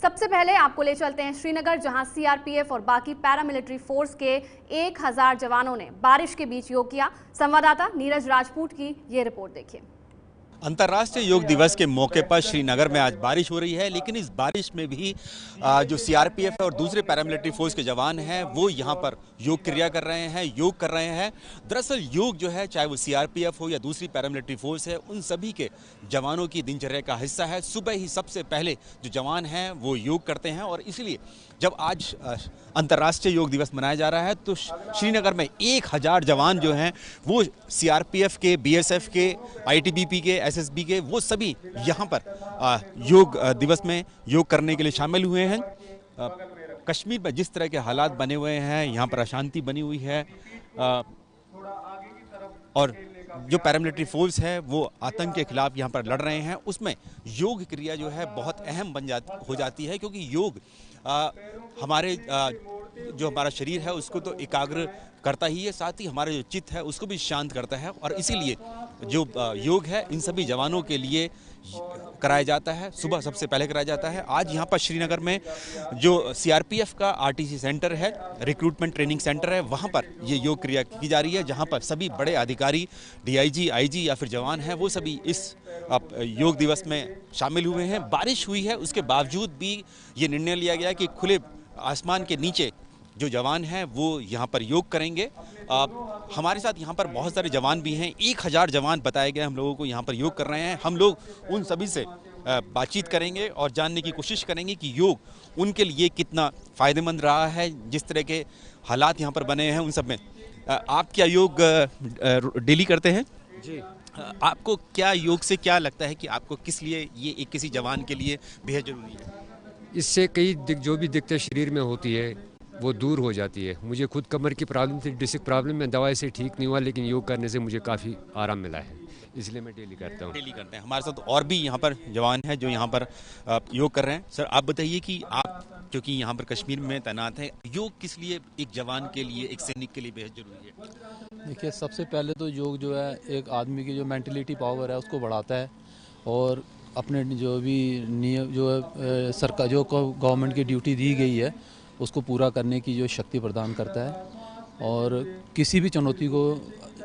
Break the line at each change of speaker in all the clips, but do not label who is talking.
सबसे पहले आपको ले चलते हैं श्रीनगर, जहां सीआरपीएफ और बाकी पैरामिलिट्री फोर्स के 1000 जवानों ने बारिश के बीच योग किया। संवाददाता नीरज राजपूत की ये रिपोर्ट देखिए।
अंतर्राष्ट्रीय योग दिवस के मौके पर श्रीनगर में आज बारिश हो रही है, लेकिन इस बारिश में भी जो सीआरपीएफ है और दूसरे पैरामिलिट्री फोर्स के जवान हैं वो यहाँ पर योग क्रिया कर रहे हैं, योग कर रहे हैं। दरअसल योग जो है, चाहे वो सीआरपीएफ हो या दूसरी पैरामिलिट्री फोर्स है, उन सभी के जवानों की दिनचर्या का हिस्सा है। सुबह ही सबसे पहले जो जवान हैं वो योग करते हैं और इसलिए जब आज अंतर्राष्ट्रीय योग दिवस मनाया जा रहा है तो श्रीनगर में 1000 जवान जो हैं वो सीआरपीएफ के, बीएसएफ के, आईटीबीपी के, एसएसबी के, वो सभी यहाँ पर योग दिवस में योग करने के लिए शामिल हुए हैं। कश्मीर में जिस तरह के हालात बने हुए हैं, यहाँ पर अशांति बनी हुई है और जो पैरामिलिट्री फोर्स है वो आतंक के खिलाफ यहाँ पर लड़ रहे हैं, उसमें योग क्रिया जो है बहुत अहम हो जाती है, क्योंकि योग हमारे जो हमारा शरीर है उसको तो एकाग्र करता ही है, साथ ही हमारा जो चित्त है उसको भी शांत करता है और इसीलिए जो योग है इन सभी जवानों के लिए कराया जाता है। सुबह सबसे पहले कराया जाता है। आज यहाँ पर श्रीनगर में जो सीआरपीएफ का आरटीसी सेंटर है, रिक्रूटमेंट ट्रेनिंग सेंटर है, वहाँ पर ये योग क्रिया की जा रही है, जहाँ पर सभी बड़े अधिकारी, डीआईजी, आईजी या फिर जवान हैं वो सभी इस योग दिवस में शामिल हुए हैं। बारिश हुई है, उसके बावजूद भी ये निर्णय लिया गया कि खुले आसमान के नीचे जो जवान हैं वो यहाँ पर योग करेंगे। हमारे साथ यहाँ पर बहुत सारे जवान भी हैं, 1000 जवान बताए गए हम लोगों को यहाँ पर योग कर रहे हैं। हम लोग उन सभी से बातचीत करेंगे और जानने की कोशिश करेंगे कि योग उनके लिए कितना फ़ायदेमंद रहा है, जिस तरह के हालात यहाँ पर बने हैं उन सब में। आप क्या योग डेली करते हैं?
जी।
आपको क्या योग से क्या लगता है कि आपको किस लिए ये एक किसी जवान के लिए बेहद ज़रूरी है?
इससे कई जो भी दिक्कतें शरीर में होती है वो दूर हो जाती है। मुझे खुद कमर की प्रॉब्लम थी, डिस्क प्रॉब्लम, में दवाई से ठीक नहीं हुआ, लेकिन योग करने से मुझे काफ़ी आराम मिला है, इसलिए मैं डेली करता हूँ।
डेली करते हैं। हमारे साथ और भी यहाँ पर जवान हैं जो यहाँ पर योग कर रहे हैं। सर, आप बताइए कि आप क्योंकि यहाँ पर कश्मीर में तैनात हैं, योग किस लिए एक जवान के लिए, एक सैनिक के लिए बेहद जरूरी है?
देखिए, सबसे पहले तो योग जो है एक आदमी की जो मेंटलिटी पावर है उसको बढ़ाता है और अपने जो भी नियम जो सरकार जो गवर्नमेंट की ड्यूटी दी गई है उसको पूरा करने की जो शक्ति प्रदान करता है और किसी भी चुनौती को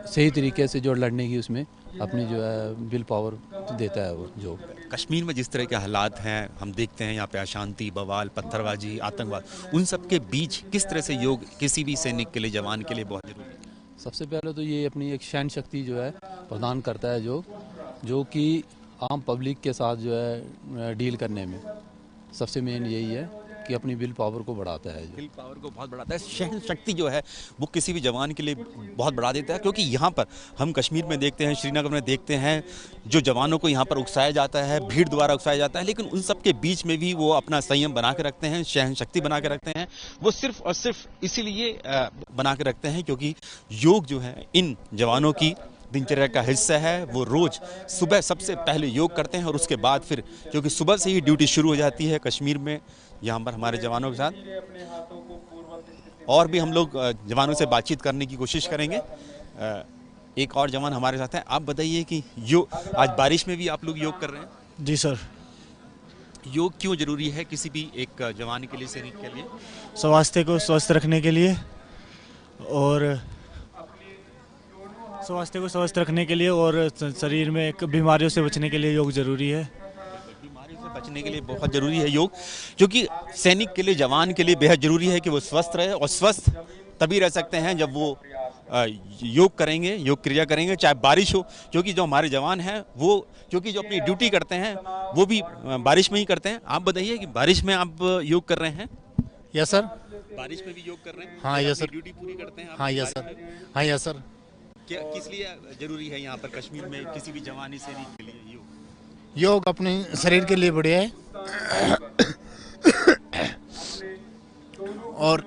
सही तरीके से जो लड़ने की उसमें अपनी जो है विल पावर देता है वो जो।
कश्मीर में जिस तरह के हालात हैं, हम देखते हैं यहाँ पे अशांति, बवाल, पत्थरबाजी, आतंकवाद, उन सब के बीच किस तरह से योग किसी भी सैनिक के लिए, जवान के लिए बहुत जरूरी है?
सबसे पहले तो ये अपनी एक सहन शक्ति जो है प्रदान करता है, जो कि आम पब्लिक के साथ जो है डील करने में सबसे मेन यही है कि अपनी विल पावर को बढ़ाता है।
विल पावर को बहुत बढ़ाता है। सहन शक्ति जो है वो किसी भी जवान के लिए बहुत बढ़ा देता है, क्योंकि यहाँ पर हम कश्मीर में देखते हैं, श्रीनगर में देखते हैं, जो जवानों को यहाँ पर उकसाया जाता है, भीड़ द्वारा उकसाया जाता है, लेकिन उन सब के बीच में भी वो अपना संयम बना के रखते हैं, सहन शक्ति बना के रखते हैं। वो सिर्फ और सिर्फ इसीलिए बना के रखते हैं क्योंकि योग जो है इन जवानों की दिनचर्या का हिस्सा है। वो रोज सुबह सबसे पहले योग करते हैं और उसके बाद फिर, क्योंकि सुबह से ही ड्यूटी शुरू हो जाती है कश्मीर में यहाँ पर हमारे जवानों के साथ, और भी हम लोग जवानों से बातचीत करने की कोशिश करेंगे। एक और जवान हमारे साथ हैं। आप बताइए कि आज बारिश में भी आप लोग योग कर रहे हैं?
जी सर।
योग क्यों जरूरी है किसी भी एक जवान के लिए, सैनिक के लिए?
स्वास्थ्य को स्वस्थ रखने के लिए और स्वास्थ्य को स्वस्थ रखने के लिए और शरीर में बीमारियों से बचने के लिए योग जरूरी है।
बीमारियों से बचने के लिए बहुत जरूरी है योग, क्योंकि सैनिक के लिए, जवान के लिए बेहद जरूरी है कि वो स्वस्थ रहे, और स्वस्थ तभी रह सकते हैं जब वो योग करेंगे, योग क्रिया करेंगे, चाहे बारिश हो। क्योंकि जो हमारे जवान हैं वो, क्योंकि जो अपनी ड्यूटी करते हैं वो भी बारिश में ही करते हैं। आप बताइए कि बारिश में आप योग कर रहे हैं?
Yes sir.
बारिश में भी योग कर रहे हैं?
हाँ यस सर।
ड्यूटी पूरी करते हैं?
हाँ यस सर। हाँ यस सर।
क्या किस लिए जरूरी है यहाँ पर कश्मीर में किसी भी जवानी सैनिक के लिए योग?
योग अपने शरीर के लिए बढ़िया है और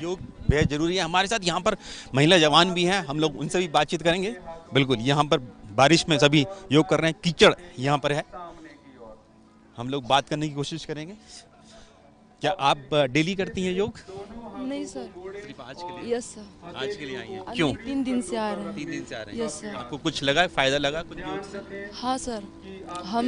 योग बेहद जरूरी है। हमारे साथ यहाँ पर महिला जवान भी हैं, हम लोग उनसे भी बातचीत करेंगे। बिल्कुल, यहाँ पर बारिश में सभी योग कर रहे हैं, कीचड़ यहाँ पर है, हम लोग बात करने की कोशिश करेंगे। क्या आप डेली करती हैं योग?
नहीं सर।
सिर्फ आज के लिए?
Yes sir.
आज के लिए आई हैं?
अभी
क्यों?
3 दिन से आ रहे हैं।
3 दिन से आ रहे हैं?
Yes sir.
आपको कुछ लगा, फायदा लगा कुछ योग से?
हाँ सर, हम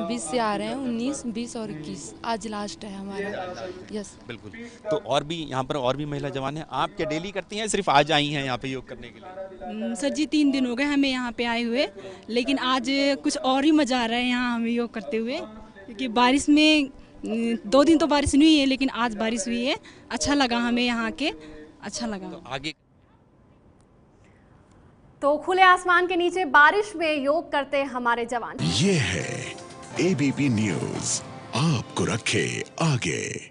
20 से आ रहे हैं, 19, 20 और 21 आज लास्ट है हमारा। यस
बिल्कुल। तो और भी यहाँ पर और भी महिला जवान हैं, आप क्या डेली करती हैं, सिर्फ आज आई हैं यहाँ पे योग करने के लिए?
सर जी 3 दिन हो गए हमें यहाँ पे आए हुए, लेकिन आज कुछ और ही मज़ा आ रहा है यहाँ हमें योग करते हुए, क्योंकि बारिश में 2 दिन तो बारिश नहीं हुई है, लेकिन आज बारिश हुई है। अच्छा लगा हमें यहाँ के, अच्छा लगा।
तो आगे
तो खुले आसमान के नीचे बारिश में योग करते हमारे जवान।
ये है ABP न्यूज़, आपको रखे आगे।